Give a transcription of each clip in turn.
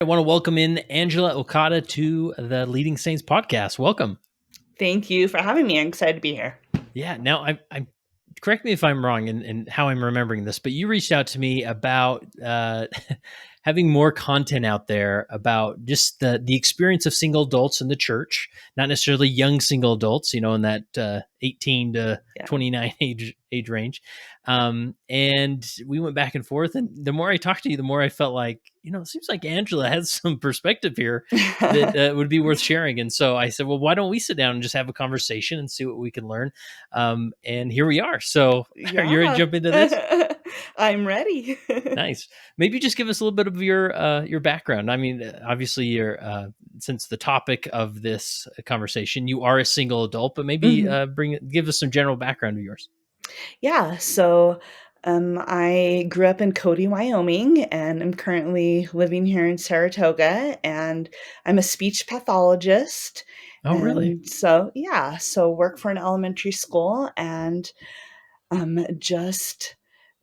I want to welcome in Angela Okada to the Leading Saints podcast. Welcome. Thank you for having me. I'm excited to be here. Yeah. Now, I correct me if I'm wrong in how I'm remembering this, but you reached out to me about having more content out there about just the experience of single adults in the church, not necessarily young single adults, in that 18 to Yeah. 29 age range. And we went back and forth, and the more I talked to you, the more I felt like, it seems like Angela has some perspective here that would be worth sharing. And so I said, well, why don't we sit down and just have a conversation and see what we can learn? And here we are. So are you ready to Yeah. jump into this? I'm ready. Nice. Maybe just give us a little bit of your background. I mean, obviously, you're since the topic of this conversation, you are a single adult, but maybe Mhm. give us some general background of yours. Yeah. I grew up in Cody, Wyoming, and I'm currently living here in Saratoga, and I'm a speech pathologist. Oh, really? And so work for an elementary school and just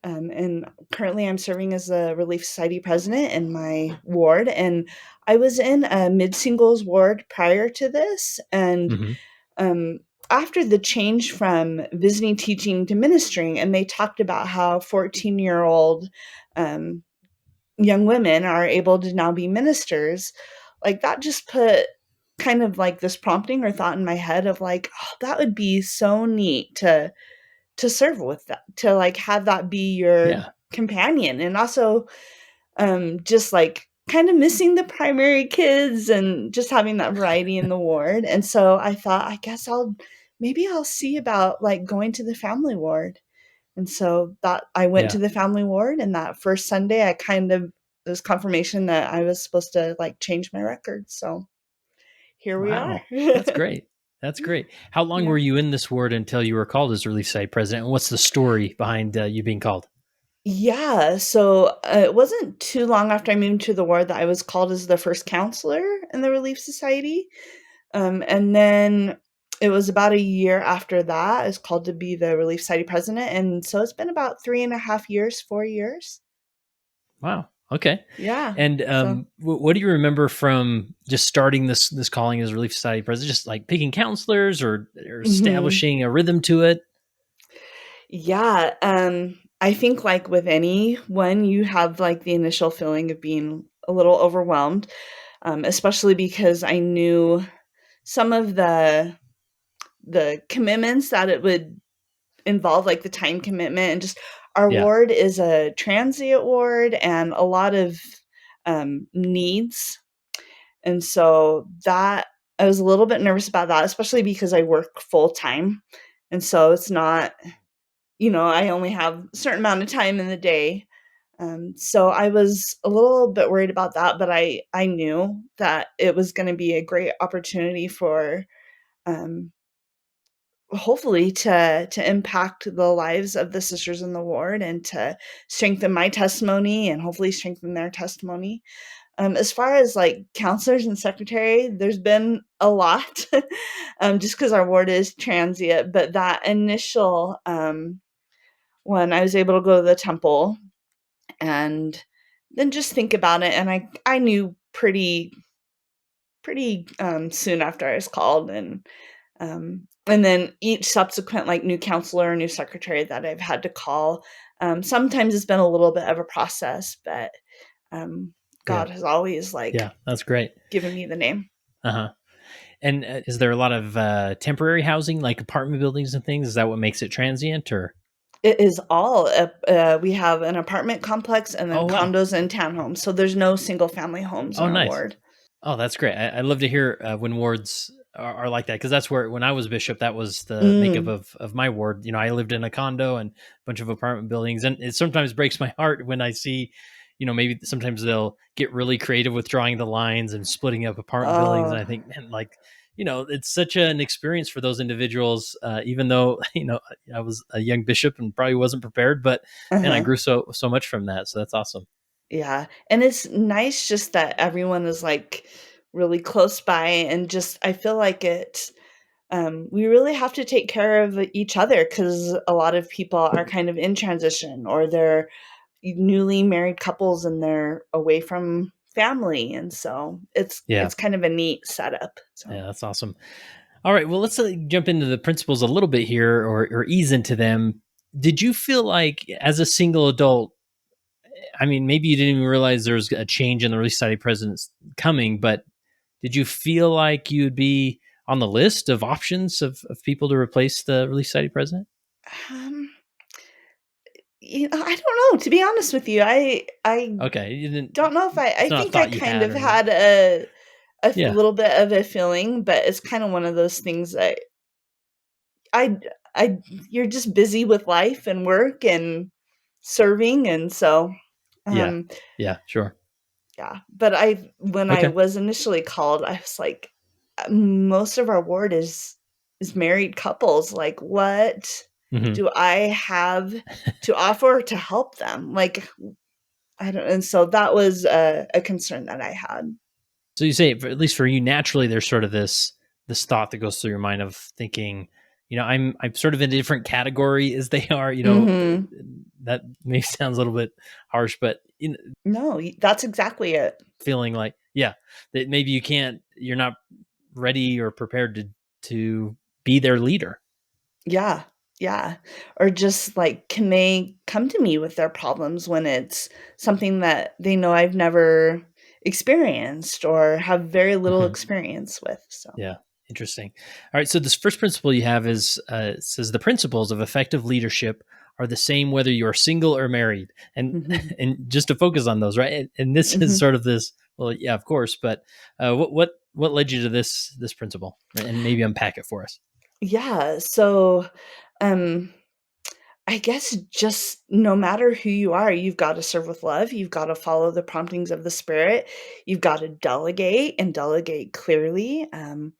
and currently I'm serving as the Relief Society president in my ward. And I was in a mid singles ward prior to this. And Hmm. um, after the change from visiting teaching to ministering, and they talked about how 14-year-old um, young women are able to now be ministers, like that just put kind of like this prompting or thought in my head of like, oh, that would be so neat to serve with that, to like have that be your Yeah. companion. And also just like kind of missing the primary kids and just having that variety in the ward. And so I thought, I guess I'll see about like going to the family ward. And so that I went Yeah. to the family ward, and that first Sunday I kind of, it was confirmation that I was supposed to like change my record. So here we are. Wow. That's great. That's great. How long Yeah. were you in this ward until you were called as Relief Site president? And what's the story behind you being called? Yeah, so, it wasn't too long after I moved to the ward that I was called as the first counselor in the Relief Society, and then it was about a year after that, I was called to be the Relief Society president, and so it's been about 3.5 years, 4 years. Wow. Okay. Yeah, And so what do you remember from just starting this calling as Relief Society president? Just like picking counselors or Mhm. establishing a rhythm to it? Yeah, I think, like, with anyone, you have, like, the initial feeling of being a little overwhelmed, especially because I knew some of the commitments that it would involve, like the time commitment, and just our Yeah. ward is a transient ward and a lot of, needs, and so that I was a little bit nervous about that, especially because I work full time, and so it's not, I only have a certain amount of time in the day, so I was a little bit worried about that, but I knew that it was gonna be a great opportunity for, um hopefully to impact the lives of the sisters in the ward and to strengthen my testimony and hopefully strengthen their testimony. As far as like counselors and secretary, there's been a lot, just because our ward is transient. But that initial when I was able to go to the temple and then just think about it, and I knew pretty soon after I was called, and then each subsequent, like, new counselor or new secretary that I've had to call, sometimes it's been a little bit of a process, but, Yeah. God has always, like, Yeah. That's great. given me the name. Uh huh. And is there a lot of temporary housing, like apartment buildings and things? Is that what makes it transient, or? It is all we have an apartment complex and then Oh, wow. condos and townhomes, so there's no single family homes in Oh, our nice. ward. Oh, that's great. I love to hear when wards are like that, because that's where when I was bishop, that was the makeup Mm. of my ward. I lived in a condo and a bunch of apartment buildings, and it sometimes breaks my heart when I see, maybe sometimes they'll get really creative with drawing the lines and splitting up apartment buildings, and Oh, I think, man, like, it's such an experience for those individuals. Even though I was a young bishop and probably wasn't prepared, but man, I uh-huh. grew so much from that. So that's awesome. Yeah, and it's nice just that everyone is, like, really close by, and just I feel like we really have to take care of each other because a lot of people are kind of in transition or they're newly married couples and they're away from family, and so Yeah. it's kind of a neat setup. So Yeah, that's awesome. All right, well, let's jump into the principles a little bit here, or ease into them. Did you feel like, as a single adult, I mean, maybe you didn't even realize there was a change in the Relief Society presidents coming, but did you feel like you'd be on the list of options of people to replace the Relief Society president? um, I don't know. To be honest with you, I Okay, you didn't. don't know if It's I not a think I thought you kind had of or anything. had a Yeah, little bit of a feeling, but it's kind of one of those things that I I you're just busy with life and work and serving, and so, yeah, um, yeah. Sure. yeah. But when I Okay. was initially called, I was like, most of our ward is married couples. Like, what Hmm. do I have to offer to help them? Like, I don't, and so that was a concern that I had. So you say, at least for you, naturally, there's sort of this thought that goes through your mind of thinking, I'm sort of in a different category as they are. Mhm. That maybe sounds a little bit harsh, but No, that's exactly it. feeling like, yeah, that maybe you're not ready or prepared to be their leader. Yeah, yeah. Or just, like, can they come to me with their problems when it's something that they know I've never experienced or have very little Hmm. experience with, so. Yeah, interesting. All right, so this first principle you have is, it says the principles of effective leadership are the same whether you are single or married, and Mhm, and just to focus on those, right? And this is mhm. sort of this. Well, yeah, of course, but what led you to this principle, right? And maybe unpack it for us. Yeah, so, um I guess just no matter who you are, you've gotta serve with love, you've gotta follow the promptings of the Spirit, you've gotta delegate and delegate clearly, and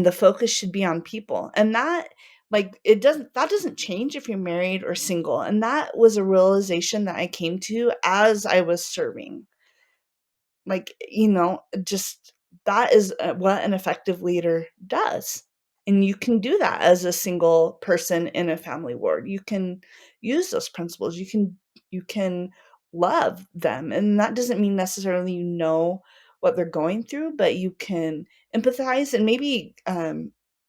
the focus should be on people, and that that doesn't change if you're married or single, and that was a realization that I came to as I was serving. Like, just that is, what an effective leader does, and you can do that as a single person in a family ward. You can use those principles. You can love them, and that doesn't mean necessarily you know what they're going through, but you can empathize and maybe,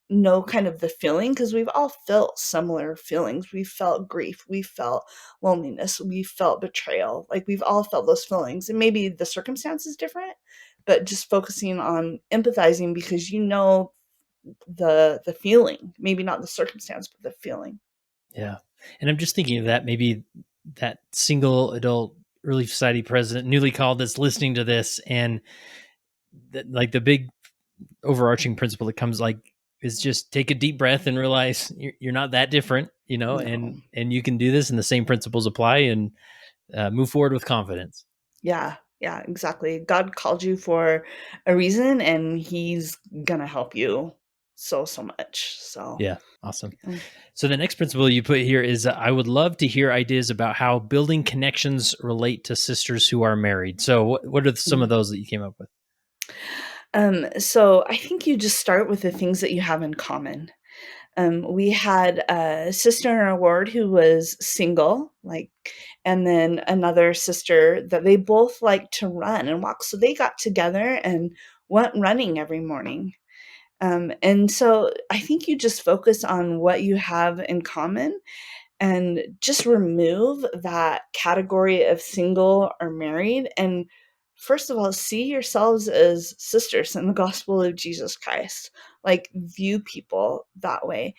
know kind of the feeling because 'cause we've all felt similar feelings. We felt grief, we felt loneliness, we felt betrayal. Like, we've all felt those feelings, and maybe the circumstance is different, but just focusing on empathizing because you know the feeling, maybe not the circumstance, but the feeling. Yeah, and I'm just thinking of that, maybe that single adult Relief Society president, newly called, that's listening to this, and like the big overarching principle that comes, like, is just take a deep breath and realize you're not that different, No. and you can do this, and the same principles apply, and move forward with confidence. Yeah, yeah, exactly. God called you for a reason, and He's gonna help you so much. So, Yeah, awesome. mm, So the next principle you put here is, I would love to hear ideas about how building connections relate to sisters who are married. So what are some of mm. those that you came up with? So I think you just start with the things that you have in common. We had a sister in our ward who was single, like, and then another sister that they both liked to run and walk. So they got together and went running every morning. And so I think you just focus on what you have in common and just remove that category of single or married. And first of all, see yourselves as sisters in the gospel of Jesus Christ. Like, view people that way.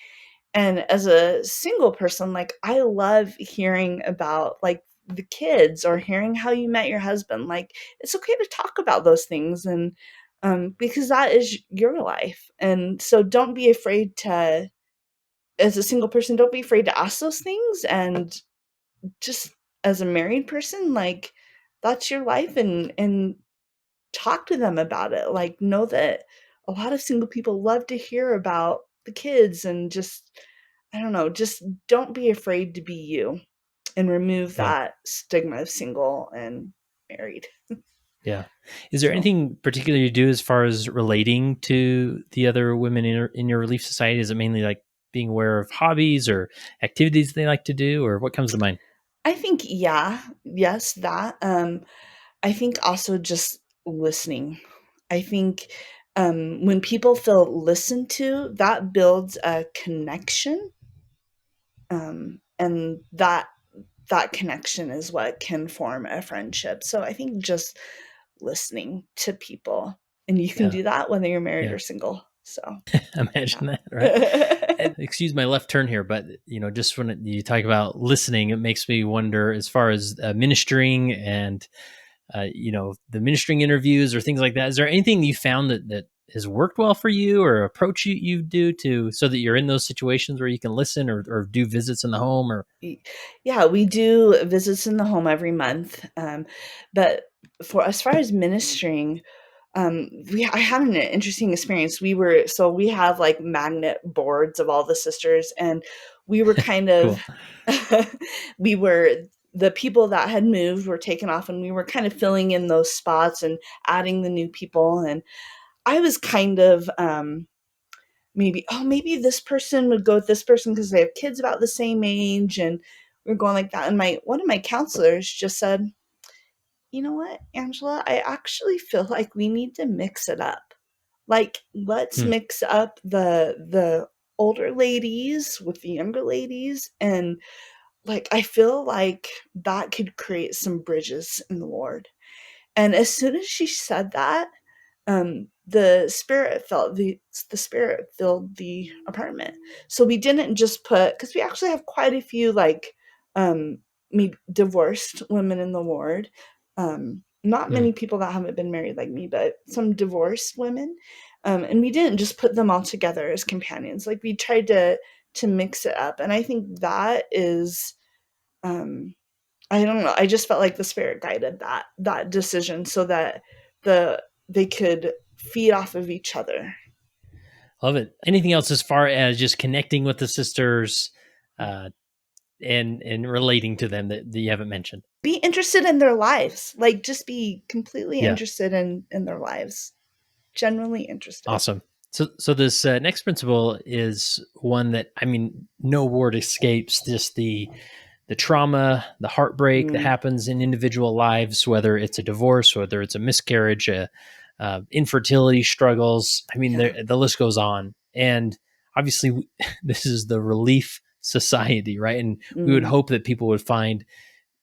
And as a single person, like, I love hearing about, like, the kids or hearing how you met your husband. Like, it's okay to talk about those things, and because that is your life. And so don't be afraid to, as a single person, don't be afraid to ask those things. And just as a married person, like, that's your life, and talk to them about it. Like, know that a lot of single people love to hear about the kids, and just, I don't know, just don't be afraid to be you and remove Yeah. that stigma of single and married. Yeah. Is there So, anything particular you do as far as relating to the other women in your Relief Society? Is it mainly like being aware of hobbies or activities they like to do, or what comes to mind? I think, yeah, yes, that, I think also just listening. I think when people feel listened to, that builds a connection, and that connection is what can form a friendship. So I think just listening to people, and you can Yeah. do that whether you're married Yeah. or single. So Imagine that, right? yeah. And excuse my left turn here, but just when you talk about listening, it makes me wonder as far as ministering and the ministering interviews or things like that. Is there anything you found that has worked well for you, or approach you do to so that you're in those situations where you can listen or do visits in the home or Yeah, we do visits in the home every month. But for as far as ministering, I had an interesting experience. We have like magnet boards of all the sisters, and we were kind of cool? we were the people that had moved were taken off, and we were kind of filling in those spots and adding the new people. And I was kind of maybe this person would go with this person because they have kids about the same age, and we're going like that. And my one of my counselors just said, "You know what, Angela? I actually feel like we need to mix it up. Like, let's Hmm. mix up the older ladies with the younger ladies, and like I feel like that could create some bridges in the Lord." And as soon as she said that, the spirit filled the apartment. So we didn't just put, because we actually have quite a few like maybe divorced women in the ward. Not Hmm. many people that haven't been married like me, but some divorced women. And we didn't just put them all together as companions. Like we tried to mix it up, and I think that is um I don't know. I just felt like the spirit guided that decision so that they could feed off of each other. Love it. Anything else as far as just connecting with the sisters uh, and relating to them that you haven't mentioned? Be interested in their lives. Like just be completely Yeah. interested in their lives. Genuinely interested. Awesome. So this next principle is one that I mean, no word escapes just the trauma, the heartbreak that Mm, happens in individual lives, whether it's a divorce, whether it's a miscarriage, infertility struggles. I mean, yeah. the list goes on. And obviously, this is the relief society, right? And we would Mm, hope that people would find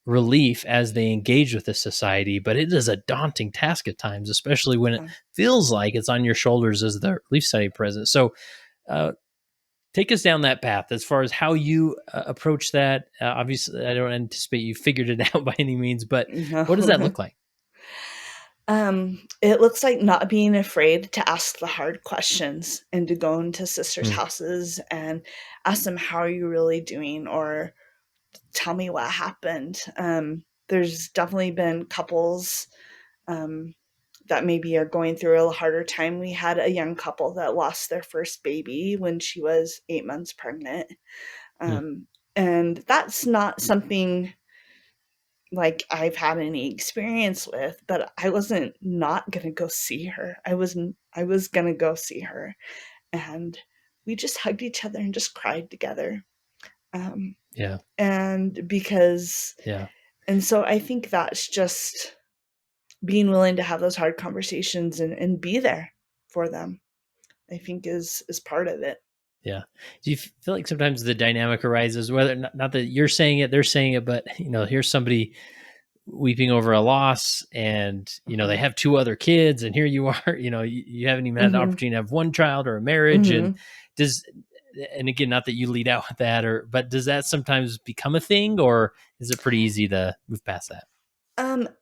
relief as they engage with this society, but it is a daunting task at times, especially when it yeah. feels like it's on your shoulders as the relief society president. So, uh, take us down that path as far as how you approach that. Obviously, I don't anticipate you figured it out by any means, but No. what does that look like? It looks like not being afraid to ask the hard questions and to go into sisters' Mm, houses and ask them, how are you really doing? Or tell me what happened. There's definitely been couples um, that maybe are going through a harder time. We had a young couple that lost their first baby when she was 8 months pregnant. mm, Um, and that's not something like I've had any experience with, but I wasn't not gonna go see her. I was gonna go see her, and we just hugged each other and just cried together. Um, yeah, and because yeah, and so I think that's just being willing to have those hard conversations and be there for them, I think is part of it. yeah. Do you feel like sometimes the dynamic arises, whether not that you're saying it, they're saying it, but here's somebody weeping over a loss, and they Mhm. have two other kids, and here you are, you haven't even had an Mhm. opportunity to have one child or a marriage, and Mhm. does and again, not that you lead out with that, but does that sometimes become a thing, or is it pretty easy to move past that?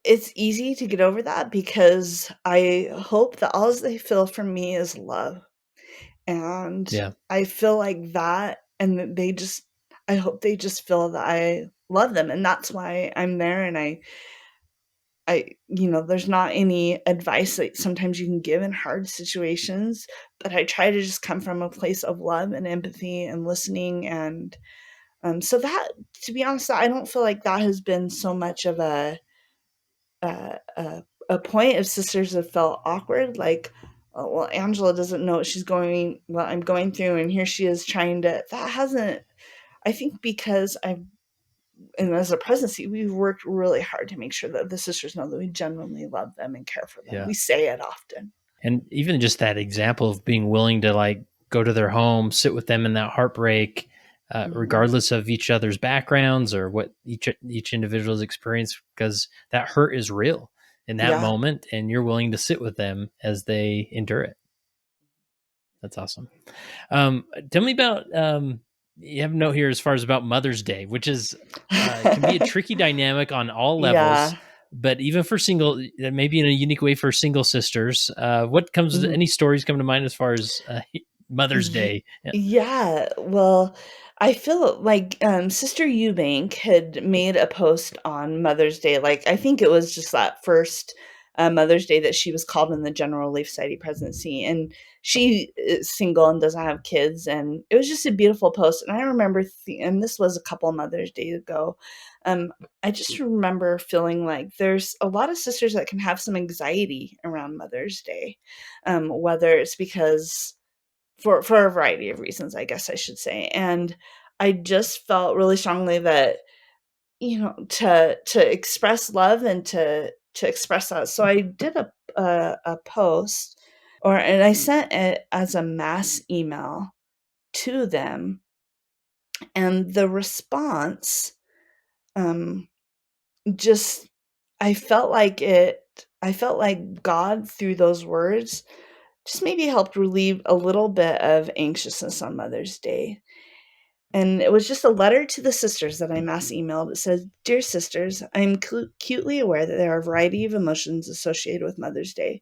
It's easy to get over that because I hope that all they feel from me is love. And Yeah, I feel like that, and that I hope they just feel that I love them, and that's why I'm there. And there's not any advice that sometimes you can give in hard situations, but I try to just come from a place of love and empathy and listening. And so that, to be honest, I don't feel like that has been so much of a, a, a point if sisters have felt awkward, like, oh, well, Angela doesn't know what I'm going through, and here she is trying to. That hasn't. I think because I've and as a presidency, we've worked really hard to make sure that the sisters know that we genuinely love them and care for them. Yeah. We say it often. And even just that example of being willing to like go to their home, sit with them in that heartbreak, Mhm. regardless of each other's backgrounds or what each individual's experience, because that hurt is real in that Yeah. moment, and you're willing to sit with them as they endure it. That's awesome. Tell me about you have a note here as far as about Mother's Day, which is can be a tricky dynamic on all levels, Yeah. but even for single, maybe in a unique way for single sisters. What comes? Mhm. Any stories come to mind as far as Mother's Ye Day? Yeah. yeah, well, I feel like, Sister Eubank had made a post on Mother's Day, like, I think it was just that first, Mother's Day that she was called in the General Relief Society presidency, and she is single and doesn't have kids, and it was just a beautiful post, and I remember and this was a couple Mother's Days ago, um, I just remember feeling like there's a lot of sisters that can have some anxiety around Mother's Day, whether it's because for a variety of reasons, I guess I should say. And I just felt really strongly that, to express love and to express that. So I did a post and I sent it as a mass email to them. And the response, um, just I felt like God through those words just maybe helped relieve a little bit of anxiousness on Mother's Day. And it was just a letter to the sisters that I mass emailed. It says, "Dear sisters, I am acutely aware that there are a variety of emotions associated with Mother's Day.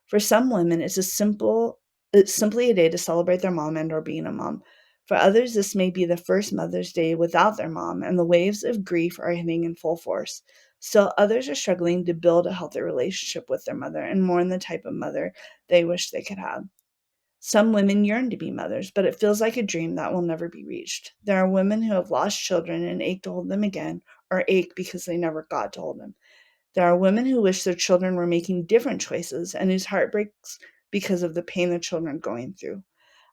For some women, it's simply a day to celebrate their mom and or being a mom. For others, this may be the first Mother's Day without their mom, and the waves of grief are hitting in full force. Still, others are struggling to build a healthy relationship with their mother and mourn the type of mother they wish they could have. Some women yearn to be mothers, but it feels like a dream that will never be reached. There are women who have lost children and ache to hold them again, or ache because they never got to hold them. There are women who wish their children were making different choices and whose heart breaks because of the pain their children are going through.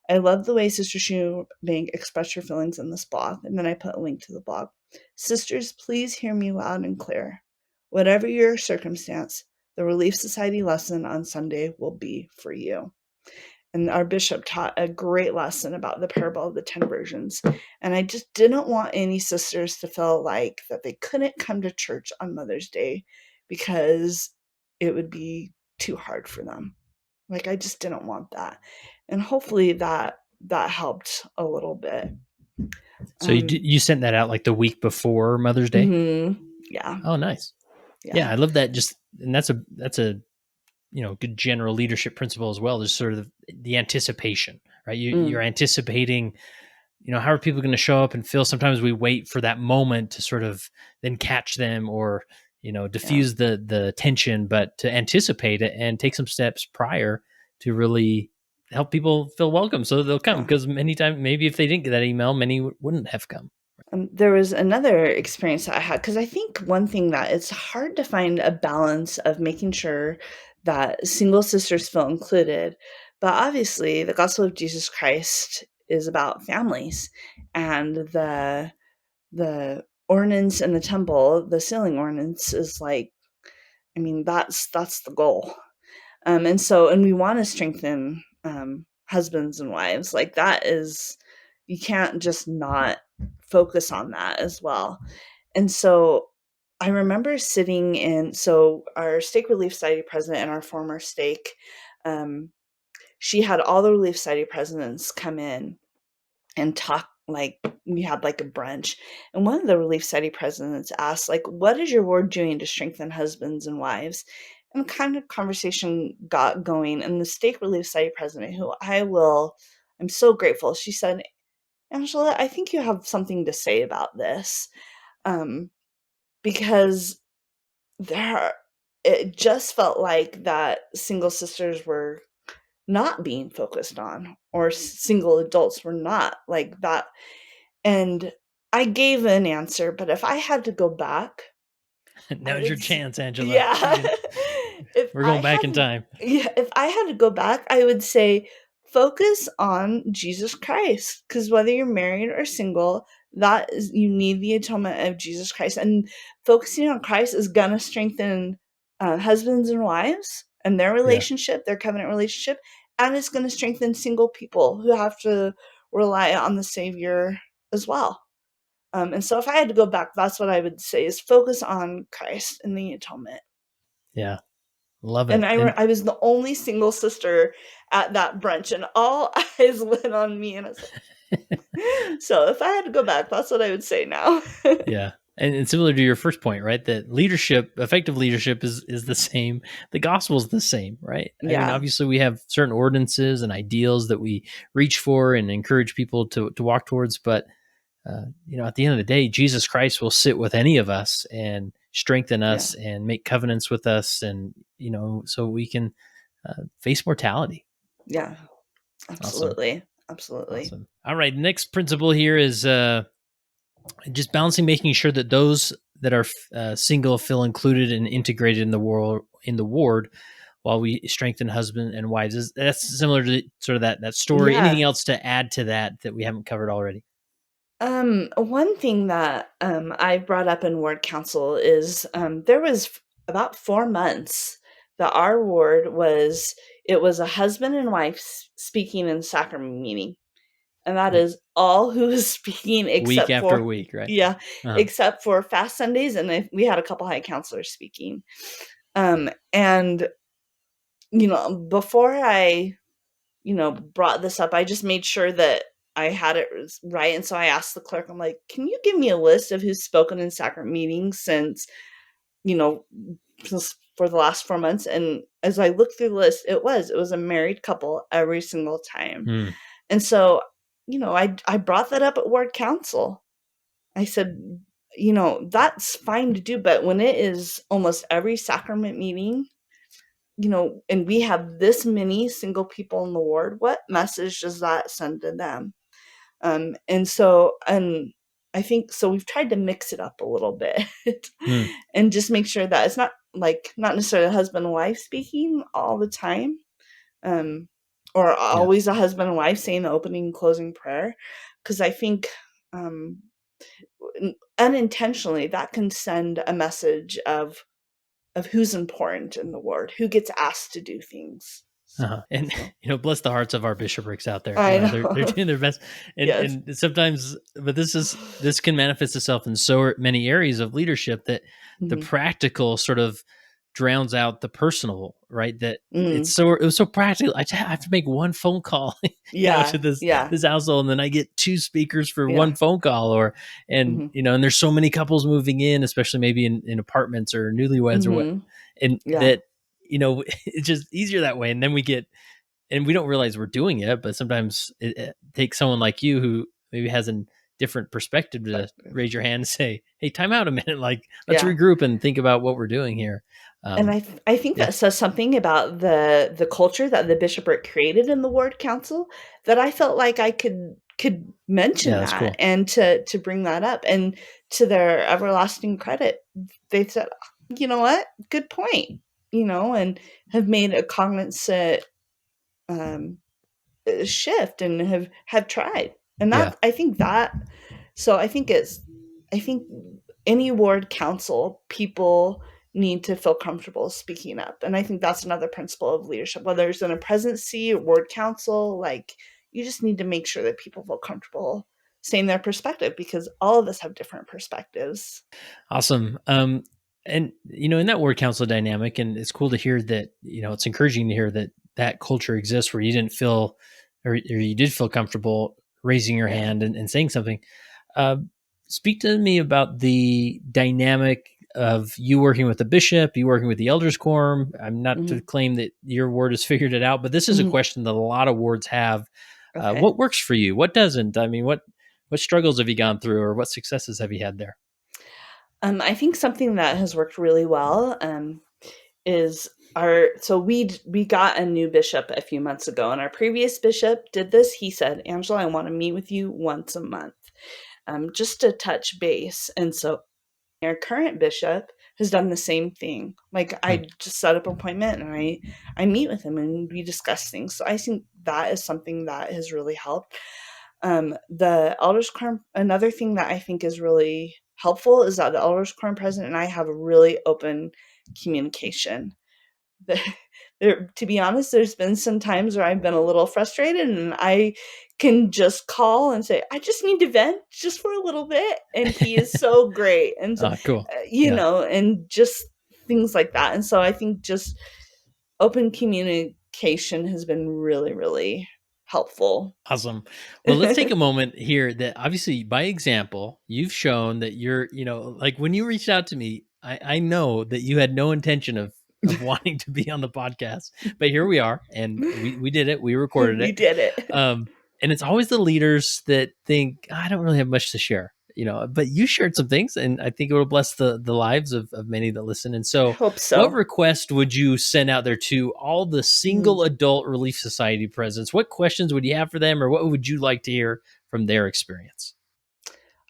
I love the way Sister Shoe Bank expressed her feelings in this blog, and then I put a link to the blog. Sisters, please hear me loud and clear. Whatever your circumstance, the Relief Society lesson on Sunday will be for you. And our bishop taught a great lesson about the parable of the 10 virgins. And I just didn't want any sisters to feel like that they couldn't come to church on Mother's Day because it would be too hard for them. Like, I just didn't want that. And hopefully that helped a little bit. So you sent that out like the week before Mother's Day? Yeah. Oh, nice. Yeah. Yeah, I love that. Just and that's a good general leadership principle as well. There's sort of the anticipation, right? You're Mm, anticipating, how are people going to show up and feel? Sometimes we wait for that moment to sort of then catch them or, yeah. diffuse the tension, but to anticipate it and take some steps prior to really help people feel welcome so that they'll come. Yeah. Because many times, maybe if they didn't get that email, many wouldn't have come. There was another experience that I had because I think one thing that it's hard to find a balance of making sure that single sisters feel included, but obviously the gospel of Jesus Christ is about families, and the ordinance in the temple, the sealing ordinance, is like, I mean, that's the goal. And we want to strengthen husbands and wives. Like, that is, you can't just not focus on that as well. And so I remember sitting in, so our stake relief society president and our former stake, um, she had all the relief society presidents come in and talk. Like, we had like a brunch, and one of the relief society presidents asked, like, what is your ward doing to strengthen husbands and wives? And kind of conversation got going, and the stake relief society president, who I'm so grateful, she said, Angela, I think you have something to say about this. Because there it just felt like that single sisters were not being focused on, or single adults were not like that. And I gave an answer, but if I had to go back, I Now's would your chance, Angela. yeah. If We're I going back had in time. yeah, if I had to go back, I would say focus on Jesus Christ, because whether you're married or single, you need the atonement of Jesus Christ, and focusing on Christ is gonna strengthen husbands and wives and their Yeah. relationship, their covenant relationship, and it's going to strengthen single people who have to rely on the Savior as well. And so, if I had to go back, that's what I would say: is focus on Christ and the atonement. Yeah. Love And it. And I was the only single sister at that brunch, and all eyes went on me, and I was like, so if I had to go back, that's what I would say now. yeah. And similar to your first point, right? That leadership, effective leadership is the same. The gospel is the same, right? I mean, Yeah, obviously we have certain ordinances and ideals that we reach for and encourage people to walk towards, but at the end of the day, Jesus Christ will sit with any of us and strengthen yeah, us and make covenants with us, and so we can face mortality. yeah, Awesome, absolutely, absolutely. awesome. All right, next principle here is just balancing, making sure that those that are single feel included and integrated in the ward, while we strengthen husband and wives. That's similar to sort of that story. Anything Yeah. else to add to that we haven't covered already? One thing that I brought up in ward council is there was about 4 months that our ward was a husband and wife speaking in sacrament meeting, and that Mm. is all who was speaking Week except after for week, right? yeah, Uh-huh. except for fast Sundays, and we had a couple high counselors speaking. And before I brought this up, I just made sure that I had it right. And so I asked the clerk, I'm like, can you give me a list of who's spoken in sacrament meetings you know, for the last 4 months? And as I looked through the list, it was a married couple every single time. Hmm. And so, I brought that up at ward council. I said, that's fine to do, but when it is almost every sacrament meeting, and we have this many single people in the ward, what message does that send to them? And I think so we've tried to mix it up a little bit Hmm. and just make sure that it's not necessarily a husband and wife speaking all the time, um, or Yeah. always a husband and wife saying the opening and closing prayer, because I think um, unintentionally that can send a message of who's important in the ward, who gets asked to do things. Uh-huh. And So bless the hearts of our bishoprics out there. I They're know. doing their best, and Yes. sometimes, but this can manifest itself in so many areas of leadership that the Mhm. practical sort of drowns out the personal. Right? That Mm. it was so practical. I have to make one phone call, Yeah, to yeah, this household, and then I get two speakers for yeah. one phone call, or Mhm, and there's so many couples moving in, especially maybe in apartments or newlyweds or what, mhm. and Yeah, that it's just easier that way, and then we don't realize we're doing it, but sometimes it takes someone like you who maybe has a different perspective to perspective. raise your hand and say, "Hey, time out a minute. Like, let's Yeah. regroup and think about what we're doing here." And Um, I think yeah, that says something about the culture that the bishopric created in the ward council, that I felt like I could yeah, mention that's that cool. and to bring that up, and to their everlasting credit, they said, "You know what? Good point," and have made a cognizant, um, shift, and have tried. And Yeah, that I think that so I think any ward council people need to feel comfortable speaking up. And I think that's another principle of leadership, whether it's in a presidency or ward council, like you just need to make sure that people feel comfortable saying their perspective, because all of us have different perspectives. awesome. And in that word council dynamic, and it's cool to hear that. It's encouraging to hear that culture exists where you didn't feel, or you did feel comfortable raising your Yeah. hand and saying something. Uh, Speak to me about the dynamic of you working with the bishop, you working with the elders quorum. I'm not to Mhm. claim that your ward has figured it out, but this is a Mhm. question that a lot of wards have. Okay. What works for you? What doesn't? I mean, what struggles have you gone through, or what successes have you had there? I think something that has worked really well, is our so we got a new bishop a few months ago, and our previous bishop did this. He said, "Angela, I want to meet with you once a month, just to touch base." And so our current bishop has done the same thing. Like, Hmm. I just set up an appointment and I meet with him and we discuss things. So I think that is something that has really helped. The elders quorum, another thing that I think is really helpful is that the elders quorum president and I have a really open communication. To be honest, there's been some times where I've been a little frustrated and I can just call and say, I just need to vent just for a little bit. And he is so great. And, so, Cool. Yeah. and just things like that. And so I think just open communication has been really, really helpful. Awesome. Well, let's take a moment here that obviously by example, you've shown that you're, like when you reached out to me, I know that you had no intention of wanting to be on the podcast, but here we are and we did it. We recorded We it. did it. Um, and it's always the leaders that think, I don't really have much to share, but you shared some things and I think it will bless the lives of many that listen. And I so hope what so. request would you send out there to all the Mm. single adult Relief Society presidents? What questions would you have for them, or what would you like to hear from their experience?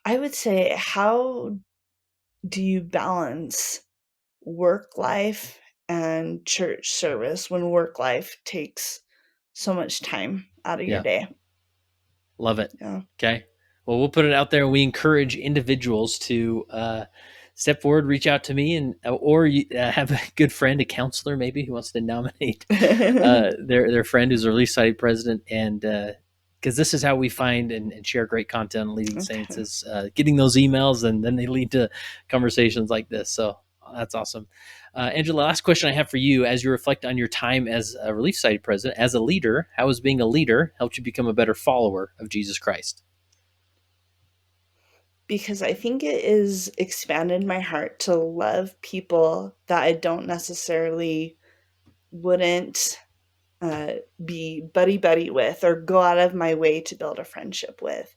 I would say, how do you balance work life and church service when work life takes so much time out of your Yeah, day? love it. Yeah. Okay. Well, we'll put it out there. We encourage individuals to step forward, reach out to me, and or have a good friend, a counselor maybe, who wants to nominate their friend who's a Relief Society president, and because this is how we find and share great content on Leading Saints Okay. is getting those emails, and then they lead to conversations like this. So that's awesome. Angela, last question I have for you: as you reflect on your time as a Relief Society president, as a leader, how has being a leader helped you become a better follower of Jesus Christ? Because I think it is expanded my heart to love people that I don't necessarily wouldn't uh, be buddy buddy with or go out of my way to build a friendship with.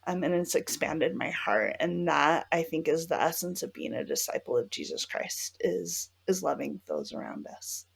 And it's expanded my heart, and that I think is the essence of being a disciple of Jesus Christ is loving those around us.